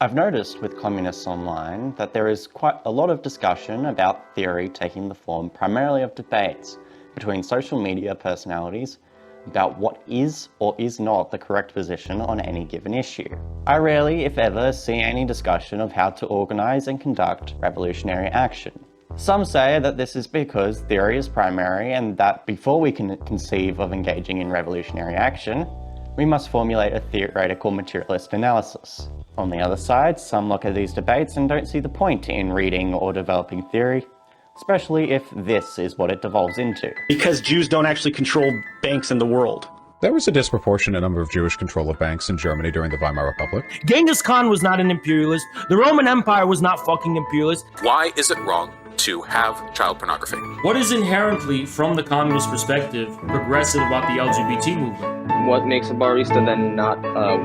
I've noticed with communists online that there is quite a lot of discussion about theory taking the form primarily of debates between social media personalities about what is or is not the correct position on any given issue. I rarely, if ever, see any discussion of how to organise and conduct revolutionary action. Some say that this is because theory is primary and that before we can conceive of engaging in revolutionary action, we must formulate a theoretical materialist analysis. On the other side, some look at these debates and don't see the point in reading or developing theory, especially if this is what it devolves into. Because Jews don't actually control banks in the world. There was a disproportionate number of Jewish control of banks in Germany during the Weimar Republic. Genghis Khan was not an imperialist. The Roman Empire was not fucking imperialist. Why is it wrong to have child pornography? What is inherently, from the communist perspective, progressive about the LGBT movement? What makes a barista then not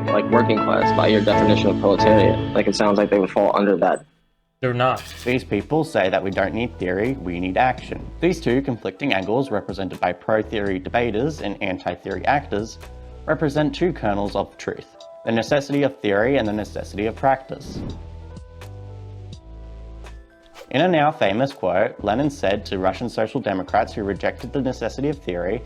like working class by your definition of proletariat? Like, it sounds like they would fall under that. They're not. These people say that we don't need theory, we need action. These two conflicting angles, represented by pro-theory debaters and anti-theory actors, represent two kernels of truth: the necessity of theory and the necessity of practice. In a now famous quote, Lenin said to Russian social democrats who rejected the necessity of theory,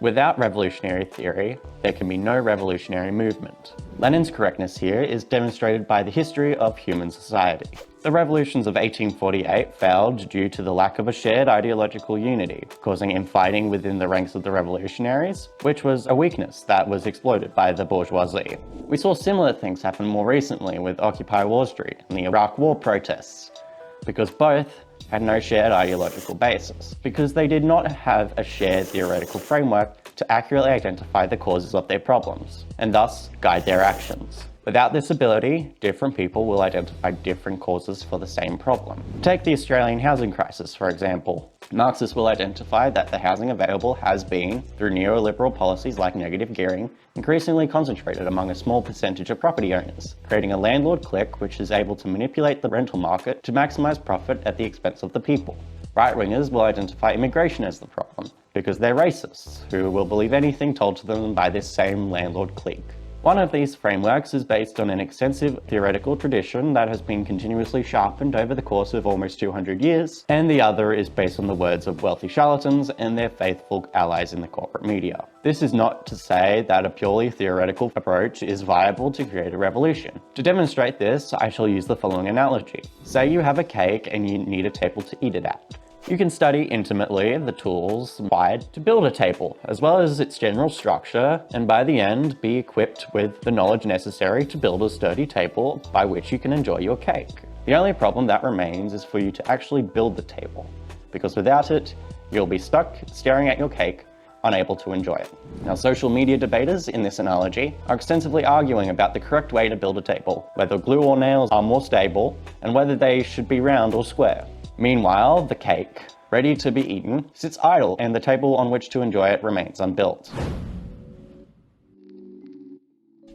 "Without revolutionary theory, there can be no revolutionary movement." Lenin's correctness here is demonstrated by the history of human society. The revolutions of 1848 failed due to the lack of a shared ideological unity, causing infighting within the ranks of the revolutionaries, which was a weakness that was exploited by the bourgeoisie. We saw similar things happen more recently with Occupy Wall Street and the Iraq War protests, because both had no shared ideological basis, because they did not have a shared theoretical framework to accurately identify the causes of their problems, and thus guide their actions. Without this ability, different people will identify different causes for the same problem. Take the Australian housing crisis, for example. Marxists will identify that the housing available has been, through neoliberal policies like negative gearing, increasingly concentrated among a small percentage of property owners, creating a landlord clique which is able to manipulate the rental market to maximise profit at the expense of the people. Right-wingers will identify immigration as the problem, because they're racists, who will believe anything told to them by this same landlord clique. One of these frameworks is based on an extensive theoretical tradition that has been continuously sharpened over the course of almost 200 years, and the other is based on the words of wealthy charlatans and their faithful allies in the corporate media. This is not to say that a purely theoretical approach is viable to create a revolution. To demonstrate this, I shall use the following analogy. Say you have a cake and you need a table to eat it at. You can study intimately the tools required to build a table, as well as its general structure, and by the end be equipped with the knowledge necessary to build a sturdy table by which you can enjoy your cake. The only problem that remains is for you to actually build the table, because without it, you'll be stuck staring at your cake, unable to enjoy it. Now, social media debaters in this analogy are extensively arguing about the correct way to build a table, whether glue or nails are more stable, and whether they should be round or square. Meanwhile, the cake, ready to be eaten, sits idle and the table on which to enjoy it remains unbuilt.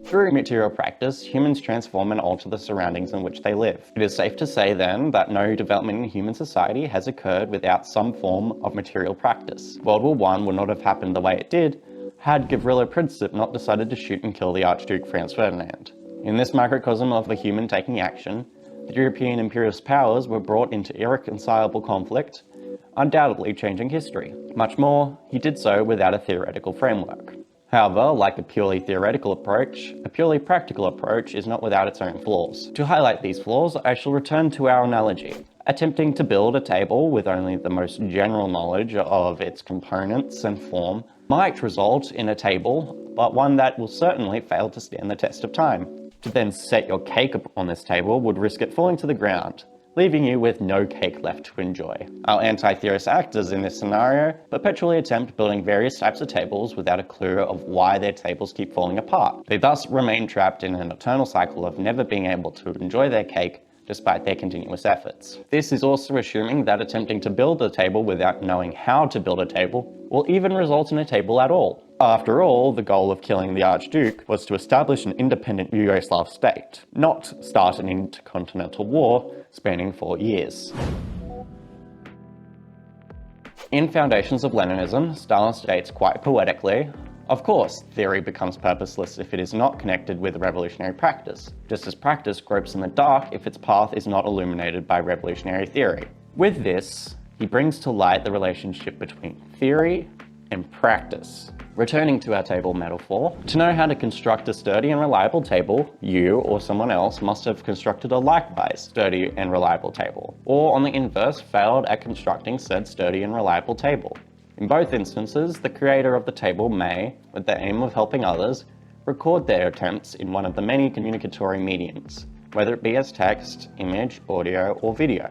Through material practice, humans transform and alter the surroundings in which they live. It is safe to say then that no development in human society has occurred without some form of material practice. World War I would not have happened the way it did had Gavrilo Princip not decided to shoot and kill the Archduke Franz Ferdinand. In this microcosm of the human taking action, the European imperialist powers were brought into irreconcilable conflict, undoubtedly changing history. Much more, he did so without a theoretical framework. However, like a purely theoretical approach, a purely practical approach is not without its own flaws. To highlight these flaws, I shall return to our analogy. Attempting to build a table with only the most general knowledge of its components and form might result in a table, but one that will certainly fail to stand the test of time. To then set your cake on this table would risk it falling to the ground, leaving you with no cake left to enjoy. Our anti-theorist actors in this scenario perpetually attempt building various types of tables without a clue of why their tables keep falling apart. They thus remain trapped in an eternal cycle of never being able to enjoy their cake despite their continuous efforts. This is also assuming that attempting to build a table without knowing how to build a table will even result in a table at all. After all, the goal of killing the Archduke was to establish an independent Yugoslav state, not start an intercontinental war spanning 4 years. In Foundations of Leninism, Stalin states quite poetically, Of course, theory becomes purposeless if it is not connected with revolutionary practice, just as practice gropes in the dark if its path is not illuminated by revolutionary theory. With this, he brings to light the relationship between theory and practice. Returning to our table metaphor, to know how to construct a sturdy and reliable table, you or someone else must have constructed a likewise sturdy and reliable table, or on the inverse, failed at constructing said sturdy and reliable table. In both instances, the creator of the table may, with the aim of helping others, record their attempts in one of the many communicatory mediums, whether it be as text, image, audio, or video.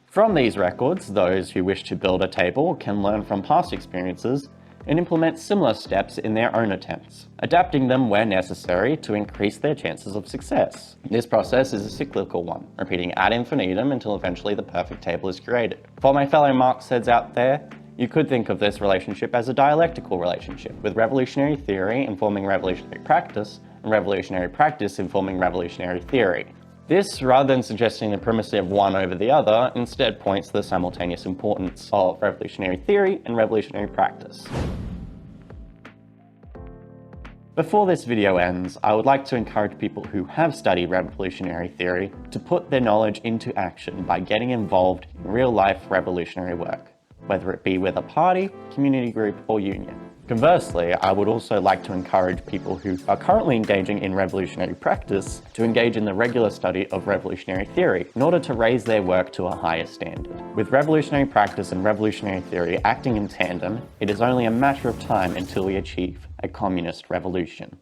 From these records, those who wish to build a table can learn from past experiences and implement similar steps in their own attempts, adapting them where necessary to increase their chances of success. This process is a cyclical one, repeating ad infinitum until eventually the perfect table is created. For my fellow Marxists out there, you could think of this relationship as a dialectical relationship, with revolutionary theory informing revolutionary practice, and revolutionary practice informing revolutionary theory. This, rather than suggesting the primacy of one over the other, instead points to the simultaneous importance of revolutionary theory and revolutionary practice. Before this video ends, I would like to encourage people who have studied revolutionary theory to put their knowledge into action by getting involved in real-life revolutionary work, whether it be with a party, community group, or union. Conversely, I would also like to encourage people who are currently engaging in revolutionary practice to engage in the regular study of revolutionary theory in order to raise their work to a higher standard. With revolutionary practice and revolutionary theory acting in tandem, it is only a matter of time until we achieve a communist revolution.